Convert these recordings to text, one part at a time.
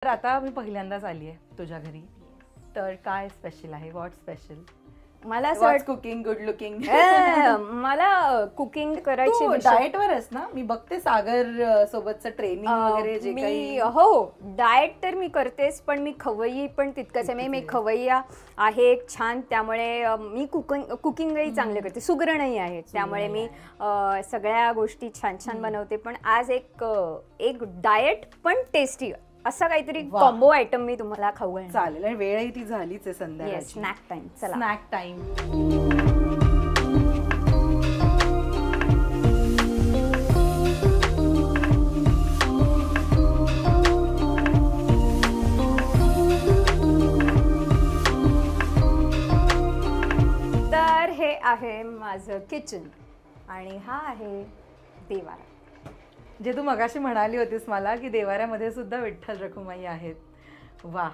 तर आता मी पहिल्यांदाच आली आहे तुझ्या घरी, तर काय स्पेशल आहे? What special? मला असं कुकिंग गुड लुकिंग. मला कुकिंग करायची डाएट वर आहेस ना? मी बघते सागर सोबतचं ट्रेनिंग वगैरे जे काही. हो डाएट तर मी करतेच, पण मी खवय्यी पण तितकंच आहे. मी खवय्या आहे छान, त्यामुळे मी कुकिंगही चांगले करते, सुगरणही आहे, त्यामुळे मी सगळ्या गोष्टी छान छान बनवते. पण आज एक डाएट पण टेस्टी असं काहीतरी कॉम्बो आयटम मी तुम्हाला खाऊ घालणार. चालेल. आणि वेळही ती झालीच आहे संध्याकाळची. Snack time. चला स्नॅक टाइम. तर हे आहे माझं किचन आणि हा आहे देवारा. जे तू मगाशी म्हणाली होतीस मला की देवाऱ्यामध्ये सुद्धा विठ्ठल रखुमाई आहेत. वा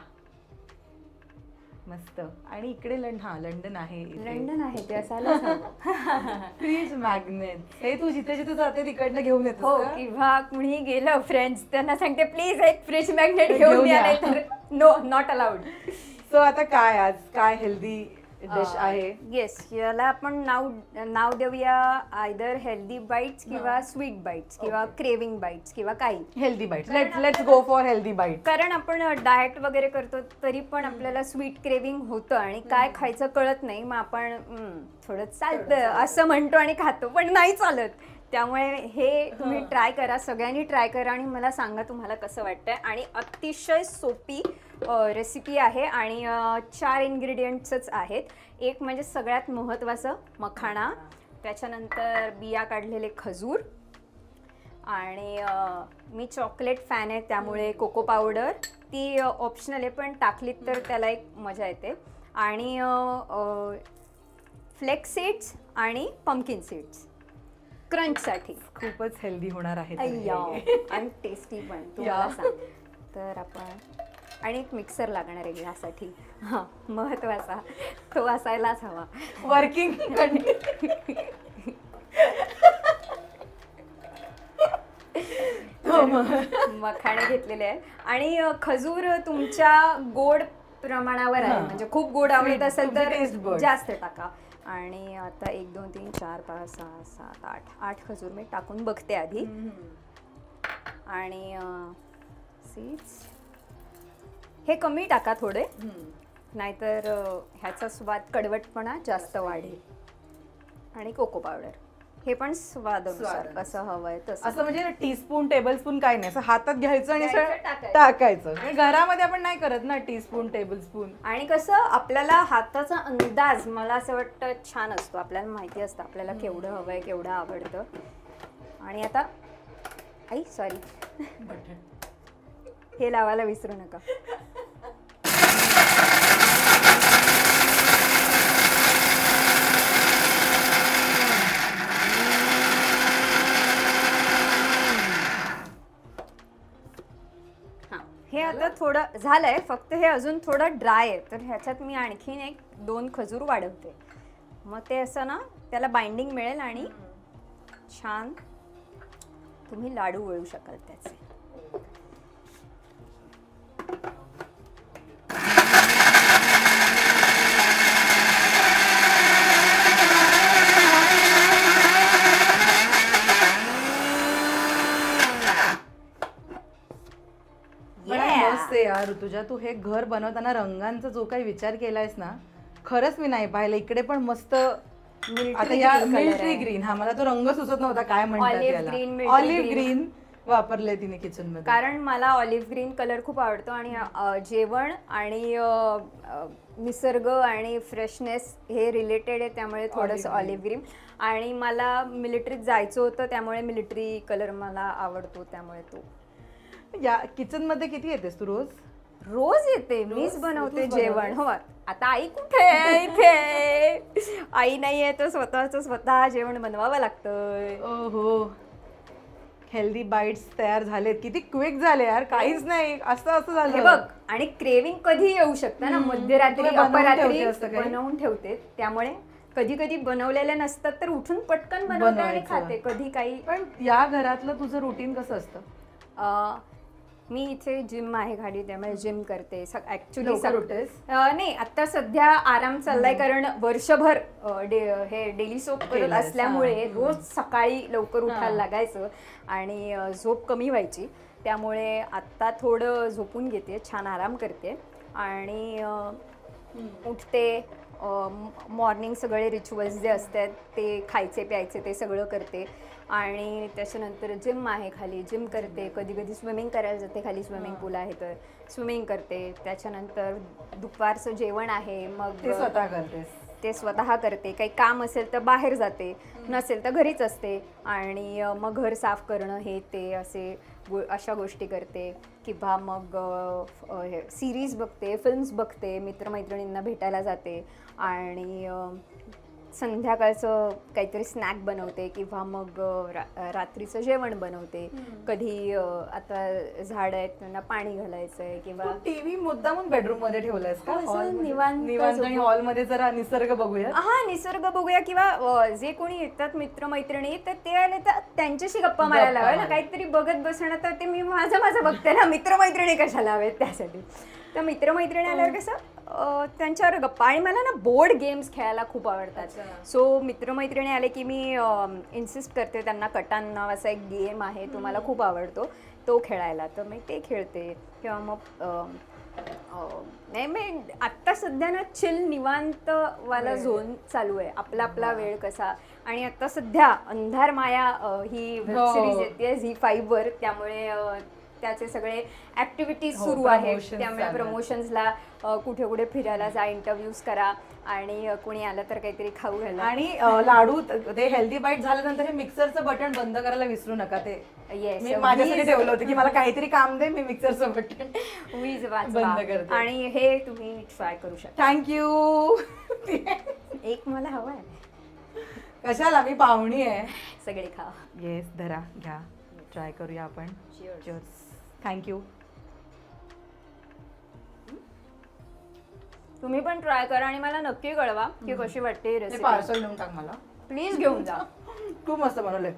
मस्त. आणि इकडे लंडन आहे. लंडन आहे ते असायलाच हवं. फ्रीज मॅग्नेट हे तू जिथे जिथे जाते तिकडनं घेऊन येतो. हो, किंवा कुणी गेलं फ्रेंड्स त्यांना सांगते प्लीज एक फ्रीज मॅग्नेट घेऊन या, नाही तर नो नॉट अलाउड. सो आता काय आज काय हेल्दी डिश आहे? येस, याला आपण नाव देऊया आयदर हेल्दी बाईट्स किंवा स्वीट बाईट्स किंवा क्रेविंग बाईट्स किंवा काही. Healthy bites. Let's go for healthy bite. कारण आपण डाएट वगैरे करतो तरी पण आपल्याला स्वीट क्रेविंग होतं आणि काय खायचं कळत नाही, मग आपण थोडं चालतं असं म्हणतो आणि खातो, पण नाही चालत. त्यामुळे हे तुम्ही ट्राय करा, सगळ्यांनी ट्राय करा आणि मला सांगा तुम्हाला कसं वाटतंय. आणि अतिशय सोपी रेसिपी आहे आणि 4 इन्ग्रेडियंट्सच आहेत. एक म्हणजे सगळ्यात महत्त्वाचं मखाणा, त्याच्यानंतर बिया काढलेले खजूर, आणि मी चॉकलेट फॅन आहे त्यामुळे कोको पावडर ती ऑप्शनल आहे, पण टाकलीत तर त्याला एक मजा येते. आणि फ्लेक्स सीड्स आणि पंपकिन सीड्स क्रंचसाठी. खूपच हेल्दी होणार आहे आणि टेस्टी पण तुम्हाला सांग. तर आपण आणि एक मिक्सर लागणार आहे यासाठी. हां, महत्त्वाचा तो असायलाच हवा. वर्किंग. मखाणे घेतलेले आहे आणि खजूर तुमच्या गोड प्रमाणावर आहे, म्हणजे खूप गोड आवडत असेल तर जास्त टाका. आणि आता 1 2 3 4 5 6 7 8 खजूर मी टाकून बघते आधी. आणि सीड्स हे कमी टाका थोडे, नाहीतर ह्याचा स्वाद कडवटपणा जास्त वाढेल. आणि कोको पावडर हे पण स्वादानुसार कसं हवंय तसं. असं म्हणजे टीस्पून टेबलस्पून काही नाही, असं हातात घ्यायचं आणि टाकायचं. घरामध्ये आपण नाही करत ना टीस्पून टेबलस्पून. आणि कसं आपल्याला हाताचा अंदाज मला असं वाटतं छान असतो, आपल्याला माहिती असतं आपल्याला केवढं हवंय केवढं आवडतं. आणि आता सॉरी हे लावायला विसरू नका. हे आता थोडं झालंय, फक्त हे अजून थोडं ड्राय आहे, तर ह्याच्यात मी आणखीन 1-2 खजूर वाढवते. मग ते असं ना त्याला बाइंडिंग मिळेल आणि छान तुम्ही लाडू वळू शकाल त्याचे. यार ऋतुजा, तू हे घर बनवताना रंगांचा जो काही विचार केलायस ना, खरंच मी नाही पाहिलं. इकडे पण मस्त आता या मिलिटरी ग्रीन, हा मला तो रंग सुचत नव्हता काय म्हणतात त्याला, ऑलिव्ह ग्रीन वापरले तिने किचन मध्ये. कारण मला ऑलिव्ह ग्रीन कलर खूप आवडतो आणि जेवण आणि निसर्ग आणि फ्रेशनेस हे रिलेटेड आहे, त्यामुळे थोडंसं ऑलिव्ह ग्रीन. आणि मला मिलिटरीत जायचं होतं त्यामुळे मिलिटरी कलर मला आवडतो, त्यामुळे तो. या किचन मध्ये किती येतेस तू? रोज येते, मीच बनवते जेवण. हो, आता आई कुठे आहे? इथे आई नाहीये तर स्वतः जेवण बनवावं लागतं. ओहो, हेल्दी बाईट्स तयार झालेत. किती क्विक झाले यार, काहीच नाही असं झालं बघ. आणि क्रेविंग कधी येऊ शकतं ना, मध्यरात्री अपरात्री बनवून ठेवते, त्यामुळे कधी कधी बनवलेले नसतात तर उठून पटकन बनवते आणि खाते. कधी काही. पण या घरातलं तुझं रुटीन कसं असतं? मी इथे जिम आहे खाली, त्यामुळे जिम करते ऍक्च्युली. लवकर उठतेस? नाही, आता सध्या आराम चाललाय, कारण वर्षभर हे डेली सोप करत असल्यामुळे रोज सकाळी लवकर उठायला लागायचं आणि झोप कमी व्हायची. त्यामुळे आत्ता थोडं झोपून घेते, छान आराम करते आणि उठते. मॉर्निंग सगळे रिच्युअल्स जे असतात ते खायचे प्यायचे ते सगळं करते आणि त्याच्यानंतर जिम आहे खाली, जिम करते. कधी कधी स्विमिंग करायला जाते, खाली स्विमिंग पूल आहे तर स्विमिंग करते. त्याच्यानंतर दुपारचं जेवण आहे, मग ते स्वतः करतेस? ते स्वतः करते. काही काम असेल तर बाहेर जाते, नसेल तर घरीच असते आणि मग घर साफ करणं हे ते अशा गोष्टी करते. किंवा मग सिरीज बघते, फिल्म्स बघते, मित्रमैत्रिणींना भेटायला जाते आणि संध्याकाळचं काहीतरी स्नॅक बनवते किंवा मग रात्रीचं जेवण बनवते. कधी आता झाड आहेत त्यांना पाणी घालायचंय किंवा टीव्ही मुद्दामून बेडरूम मध्ये ठेवलायस का? निवांत आणि हॉल मध्ये जरा निसर्ग बघूया. हा, निसर्ग बघूया किंवा जे कोणी येतात मित्रमैत्रिणी तर ते आले तर त्यांच्याशी गप्पा मारायला हव्या ना, काहीतरी बघत बसणं तर ते मी माझं बघते ना, मित्रमैत्रिणी कशाला हवेत त्यासाठी. तर मित्रमैत्रिणी आल्यावर कसं त्यांच्यावर गप्पा. आणि मला ना बोर्ड गेम्स खेळायला खूप आवडतात. सो मित्रमैत्रिणी आले की मी इन्सिस्ट करते त्यांना, कटान नावाचा एक गेम आहे तो मला खूप आवडतो तो खेळायला, तर मी ते खेळते. किंवा मग नाही, मी आत्ता सध्या ना चिल निवांत वाला झोन चालू आहे, आपला वेळ कसा. आणि आता सध्या अंधार माया ही वेब सिरीज येते झी5 वर, त्यामुळे त्याचे सगळे ऍक्टिव्हिटीज सुरू आहेत. त्यामुळे प्रमोशन्सला कुठे कुठे फिरायला जा, इंटरव्ह्यूज करा आणि कोणी आलं तर काहीतरी खाऊ घाला. आणि लाडू ते हेल्दी बाईट झाल्यानंतर हे मिक्सरचं बटन बंद करायला विसरू नका. ते मी माझ्यासाठी ठेवलं होतं की मला काहीतरी काम दे, मी मिक्सरचं बटन वीज बंद करते. आणि हे तुम्ही ट्राय करू शकता. थँक्यू. एक मला हवं आहे. कशाला, मी पाहुणी आहे. सगळे खा. येस, धरा, घ्या, ट्राय करूया आपण. थँक्यू. तुम्ही पण ट्राय करा आणि मला नक्की कळवा की कशी वाटते रेसिपी. पार्सल देऊन टाक मला प्लीज, घेऊन जा. खूप मस्त बनवलंय.